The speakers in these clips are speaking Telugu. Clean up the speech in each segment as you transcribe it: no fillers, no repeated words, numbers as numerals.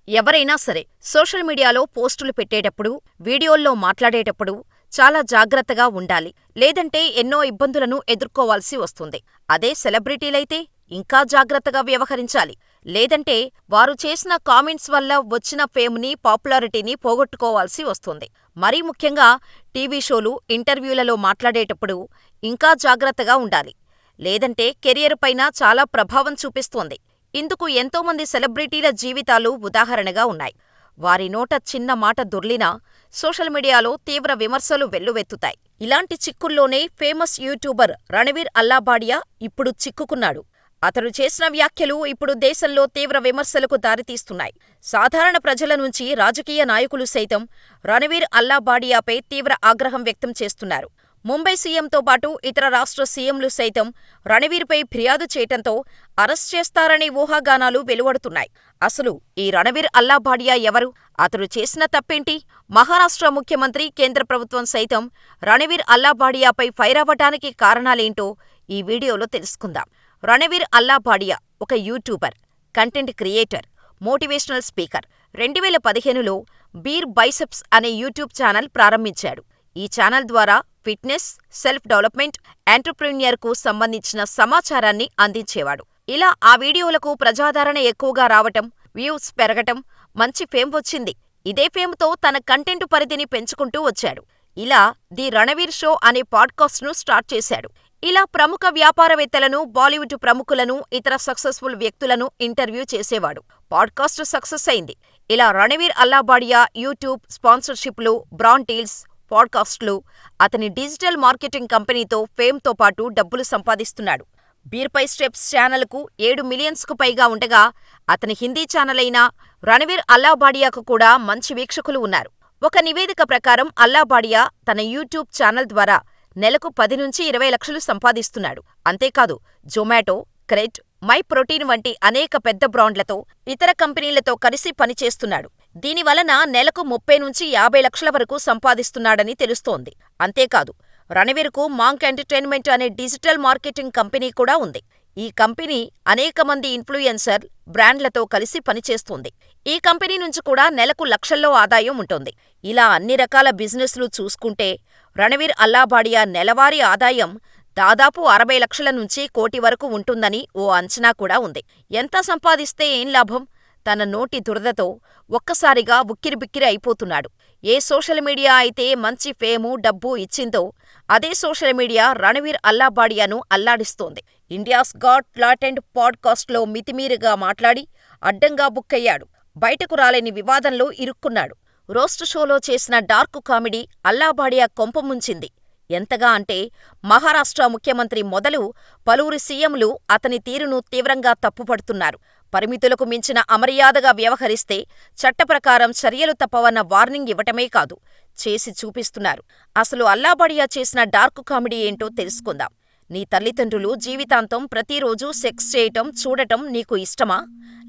ఎవరైనా సరే సోషల్ మీడియాలో పోస్టులు పెట్టేటప్పుడు, వీడియోల్లో మాట్లాడేటప్పుడు చాలా జాగ్రత్తగా ఉండాలి. లేదంటే ఎన్నో ఇబ్బందులను ఎదుర్కోవాల్సి వస్తుంది. అదే సెలబ్రిటీలైతే ఇంకా జాగ్రత్తగా వ్యవహరించాలి. లేదంటే వారు చేసిన కామెంట్స్ వల్ల వచ్చిన ఫేమ్‌ని, పాపులారిటీని పోగొట్టుకోవాల్సి వస్తుంది. మరీ ముఖ్యంగా టీవీ షోలు, ఇంటర్వ్యూలలో మాట్లాడేటప్పుడు ఇంకా జాగ్రత్తగా ఉండాలి. లేదంటే కెరియర్ పైన చాలా ప్రభావం చూపిస్తుంది. ఇందుకు ఎంతోమంది సెలబ్రిటీల జీవితాలు ఉదాహరణగా ఉన్నాయి. వారి నోట చిన్న మాట దొర్లినా సోషల్ మీడియాలో తీవ్ర విమర్శలు వెల్లువెత్తుతాయి. ఇలాంటి చిక్కుల్లోనే ఫేమస్ యూట్యూబర్ రణవీర్ అల్లాబాడియా ఇప్పుడు చిక్కుకున్నాడు. అతడు చేసిన వ్యాఖ్యలు ఇప్పుడు దేశంలో తీవ్ర విమర్శలకు దారితీస్తున్నాయి. సాధారణ ప్రజల నుంచి రాజకీయ నాయకులు సైతం రణవీర్ అల్లాబాడియాపై తీవ్ర ఆగ్రహం వ్యక్తం చేస్తున్నారు. ముంబై సీఎంతో పాటు ఇతర రాష్ట్ర సీఎంలు సైతం రణవీర్పై ఫిర్యాదు చేయటంతో అరెస్ట్ చేస్తారనే ఊహాగానాలు వెలువడుతున్నాయి. అసలు ఈ రణవీర్ అల్లాబాడియా ఎవరు? అతడు చేసిన తప్పేంటి? మహారాష్ట్ర ముఖ్యమంత్రి, కేంద్ర ప్రభుత్వం సైతం రణవీర్ అల్లాబాడియాపై ఫైర్ అవ్వటానికి కారణాలేంటో ఈ వీడియోలో తెలుసుకుందాం. రణవీర్ అల్లాబాడియా ఒక YouTuber, content creator, motivational speaker. 2015లో బీర్ బైసెప్స్ అనే యూట్యూబ్ ఛానల్ ప్రారంభించాడు. ఈ ఛానల్ ద్వారా ఫిట్నెస్, సెల్ఫ్ డెవలప్మెంట్, ఎంటర్‌ప్రెన్యూర్‌కు సంబంధించిన సమాచారాన్ని అందించేవాడు. ఇలా ఆ వీడియోలకు ప్రజాదరణ ఎక్కువగా రావటం, వ్యూస్ పెరగటం, మంచి ఫేమ్ వచ్చింది. ఇదే ఫేమ్‌తో తన కంటెంట్ పరిధిని పెంచుకుంటూ వచ్చాడు. ఇలా ది రణవీర్ షో అనే పాడ్కాస్ట్‌ను స్టార్ట్ చేశాడు. ఇలా ప్రముఖ వ్యాపారవేత్తలను, బాలీవుడ్ ప్రముఖులను, ఇతర సక్సెస్ఫుల్ వ్యక్తులను ఇంటర్వ్యూ చేసేవాడు. పాడ్కాస్ట్ సక్సెస్ అయింది. ఇలా రణవీర్ అల్లాబాడియా యూట్యూబ్ స్పాన్సర్షిప్లు, బ్రాండ్ డీల్స్, పాడ్కాస్ట్లు, అతని డిజిటల్ మార్కెటింగ్ కంపెనీతో ఫేమ్‌తో పాటు డబ్బులు సంపాదిస్తున్నాడు. బీర్ పై స్టెప్స్ ఛానల్‌కు 7 మిలియన్స్‌కు పైగా ఉండగా, అతని హిందీ ఛానల్ అయిన రణవీర్ అల్లాబాడియాకు కూడా మంచి వీక్షకులు ఉన్నారు. ఒక నివేదిక ప్రకారం అల్లాబాడియా తన యూట్యూబ్ ఛానల్ ద్వారా నెలకు 10 నుంచి 20 లక్షలు సంపాదిస్తున్నాడు. అంతేకాదు జొమాటో, క్రెడ్, మై ప్రోటీన్ వంటి అనేక పెద్ద బ్రాండ్లతో, ఇతర కంపెనీలతో కలిసి పనిచేస్తున్నాడు. దీనివలన నెలకు 30 నుంచి 50 లక్షల వరకు సంపాదిస్తున్నాడని తెలుస్తోంది. అంతేకాదు రణవీర్‌కు మాంక్ ఎంటర్టైన్మెంట్ అనే డిజిటల్ మార్కెటింగ్ కంపెనీ కూడా ఉంది. ఈ కంపెనీ అనేక మంది ఇన్ఫ్లుయెన్సర్, బ్రాండ్లతో కలిసి పనిచేస్తోంది. ఈ కంపెనీ నుంచి కూడా నెలకు లక్షల్లో ఆదాయం ఉంటుంది. ఇలా అన్ని రకాల బిజినెస్లు చూసుకుంటే రణవీర్ అల్లాబాడియా నెలవారీ ఆదాయం దాదాపు 60 లక్షల నుంచి కోటి వరకు ఉంటుందని ఓ అంచనా కూడా ఉంది. ఎంత సంపాదిస్తే ఏం లాభం? తన నోటి దురదతో ఒక్కసారిగా ఉక్కిరిబిక్కిరి అయిపోతున్నాడు. ఏ సోషల్ మీడియా అయితే మంచి ఫేము, డబ్బు ఇచ్చిందో అదే సోషల్ మీడియా రణవీర్ అల్లాబాడియాను అల్లాడిస్తోంది. ఇండియాస్ గాట్ టాలెంట్ పాడ్కాస్ట్లో మితిమీరిగా మాట్లాడి అడ్డంగా బుక్కయ్యాడు. బయటకు రాలేని వివాదంలో ఇరుక్కున్నాడు. రోస్ట్ షోలో చేసిన డార్క్ కామెడీ అల్లాబాడియా కొంప ముంచింది. ఎంతగా అంటే మహారాష్ట్ర ముఖ్యమంత్రి మొదలు పలువురు సీఎంలు అతని తీరును తీవ్రంగా తప్పుపడుతున్నారు. పరిమితులకు మించిన అమర్యాదగా వ్యవహరిస్తే చట్టప్రకారం చర్యలు తప్పవన్న వార్నింగ్ ఇవ్వటమే కాదు, చేసి చూపిస్తున్నారు. అసలు అల్లాబాడియా చేసిన డార్క్ కామెడీ ఏంటో తెలుసుకుందాం. నీ తల్లిదండ్రులు జీవితాంతం ప్రతిరోజూ సెక్స్ చేయటం, చూడటం నీకు ఇష్టమా?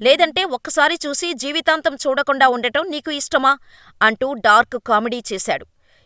లేదంటే ఒక్కసారి చూసి జీవితాంతం చూడకుండా ఉండటం నీకు ఇష్టమా? అంటూ డార్క్ కామెడీ చేశాడు.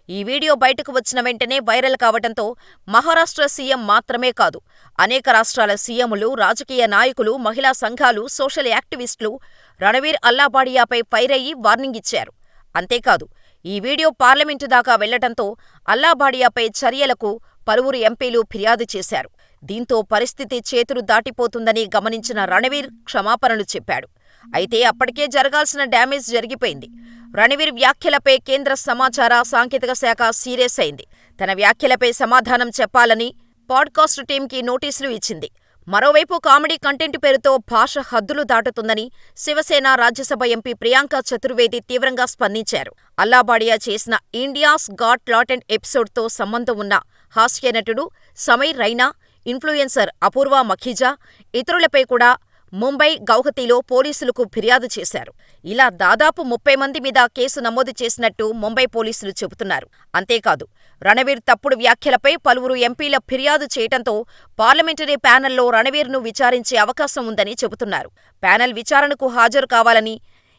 ఈ వీడియో బయటకు వచ్చిన వెంటనే వైరల్ కావటంతో మహారాష్ట్ర సీఎం మాత్రమే కాదు, అనేక రాష్ట్రాల సీఎంలు, రాజకీయ నాయకులు, మహిళా సంఘాలు, సోషల్ యాక్టివిస్టులు రణవీర్ అల్లాబాడియాపై ఫైర్ అయ్యి వార్నింగ్ ఇచ్చారు. అంతేకాదు ఈ వీడియో పార్లమెంటు దాకా వెళ్లటంతో అల్లాబాడియాపై చర్యలకు పలువురు ఎంపీలు ఫిర్యాదు చేశారు. దీంతో పరిస్థితి చేతులు దాటిపోతుందని గమనించిన రణవీర్ క్షమాపణలు చెప్పాడు. అయితే అప్పటికే జరగాల్సిన డ్యామేజ్ జరిగిపోయింది. రణవీర్ వ్యాఖ్యలపై కేంద్ర సమాచార, సాంకేతిక శాఖ సీరియస్ అయింది. తన వ్యాఖ్యలపై సమాధానం చెప్పాలని పాడ్కాస్ట్ టీంకి నోటీసులు ఇచ్చింది. మరోవైపు కామెడీ కంటెంట్ పేరుతో భాష హద్దులు దాటుతుందని శివసేన రాజ్యసభ ఎంపీ ప్రియాంక చతుర్వేది తీవ్రంగా స్పందించారు. అల్లాబాడియా చేసిన ఇండియాస్ గాట్ టాలెంట్ ఎపిసోడ్తో సంబంధం ఉన్న హాస్య నటుడు సమీర్ రైనా, ఇన్ఫ్లుయెన్సర్ అపూర్వ మఖీజా, ఇతరులపై కూడా ముంబై, గౌహతిలో పోలీసులకు ఫిర్యాదు చేశారు. ఇలా దాదాపు 30 మంది మీద కేసు నమోదు చేసినట్టు ముంబై పోలీసులు చెబుతున్నారు. అంతేకాదు రణవీర్ తప్పుడు వ్యాఖ్యలపై పలువురు ఎంపీల ఫిర్యాదు చేయటంతో పార్లమెంటరీ ప్యానెల్లో రణవీర్ను విచారించే అవకాశం ఉందని చెబుతున్నారు. ప్యానెల్ విచారణకు హాజరు కావాలని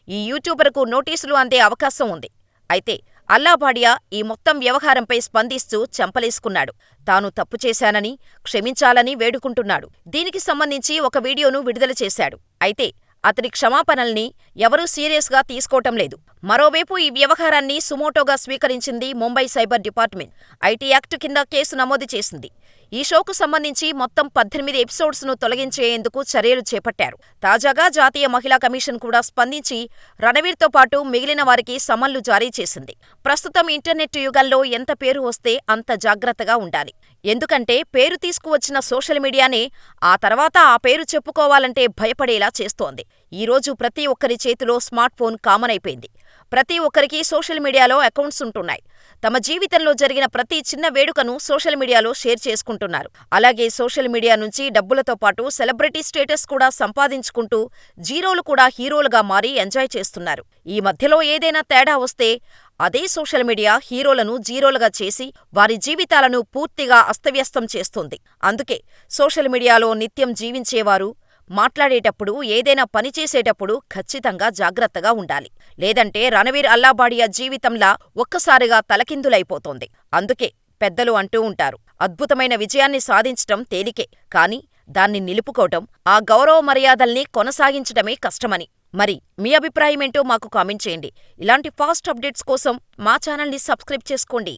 ఈ యూట్యూబర్కు నోటీసులు అందే అవకాశం ఉంది. అయితే అల్లాబాడియా ఈ మొత్తం వ్యవహారంపై స్పందిస్తూ చెంపలేసుకున్నాడు. తాను తప్పు చేశానని, క్షమించాలని వేడుకుంటున్నాడు. దీనికి సంబంధించి ఒక వీడియోను విడుదల చేశాడు. అయితే అతడి క్షమాపణల్ని ఎవరూ సీరియస్గా తీసుకోవటం లేదు. మరోవైపు ఈ వ్యవహారాన్ని సుమోటోగా స్వీకరించింది Mumbai cyber department. IT act కింద కేసు నమోదు చేసింది. ఈ షోకు సంబంధించి మొత్తం 18 ఎపిసోడ్స్ను తొలగించేందుకు చర్యలు చేపట్టారు. తాజాగా జాతీయ మహిళా కమిషన్ కూడా స్పందించి రణవీర్తో పాటు మిగిలిన వారికి సమన్లు జారీ చేసింది. ప్రస్తుతం ఇంటర్నెట్ యుగంలో ఎంత పేరు వస్తే అంత జాగ్రత్తగా ఉండాలి. ఎందుకంటే పేరు తీసుకువచ్చిన సోషల్ మీడియానే ఆ తర్వాత ఆ పేరు చెప్పుకోవాలంటే భయపడేలా చేస్తోంది. ఈరోజు ప్రతి ఒక్కరి చేతిలో స్మార్ట్ ఫోన్ కామన్ అయిపోయింది. ప్రతి ఒక్కరికి సోషల్ మీడియాలో అకౌంట్స్ ఉంటున్నాయి. తమ జీవితంలో జరిగిన ప్రతి చిన్న వేడుకను సోషల్ మీడియాలో షేర్ చేసుకుంటున్నారు. అలాగే సోషల్ మీడియా నుంచి డబ్బులతో పాటు సెలబ్రిటీ స్టేటస్ కూడా సంపాదించుకుంటూ జీరోలు కూడా హీరోలుగా మారి ఎంజాయ్ చేస్తున్నారు. ఈ మధ్యలో ఏదైనా తేడా వస్తే అదే సోషల్ మీడియా హీరోలను జీరోలుగా చేసి వారి జీవితాలను పూర్తిగా అస్తవ్యస్తం చేస్తుంది. అందుకే సోషల్ మీడియాలో నిత్యం జీవించేవారు మాట్లాడేటప్పుడు, ఏదైనా పని చేసేటప్పుడు ఖచ్చితంగా జాగ్రత్తగా ఉండాలి. లేదంటే రణవీర్ అల్లాబాడియా జీవితంలా ఒక్కసారిగా తలకిందులైపోతోంది. అందుకే పెద్దలు అంటూ ఉంటారు, అద్భుతమైన విజయాన్ని సాధించటం తేలికే, కానీ దాన్ని నిలుపుకోవటం, ఆ గౌరవ మర్యాదల్ని కొనసాగించటమే కష్టమని. మరి మీ అభిప్రాయమేంటో మాకు కామెంట్ చేయండి. ఇలాంటి ఫాస్ట్ అప్డేట్స్ కోసం మా ఛానల్ని సబ్స్క్రైబ్ చేసుకోండి.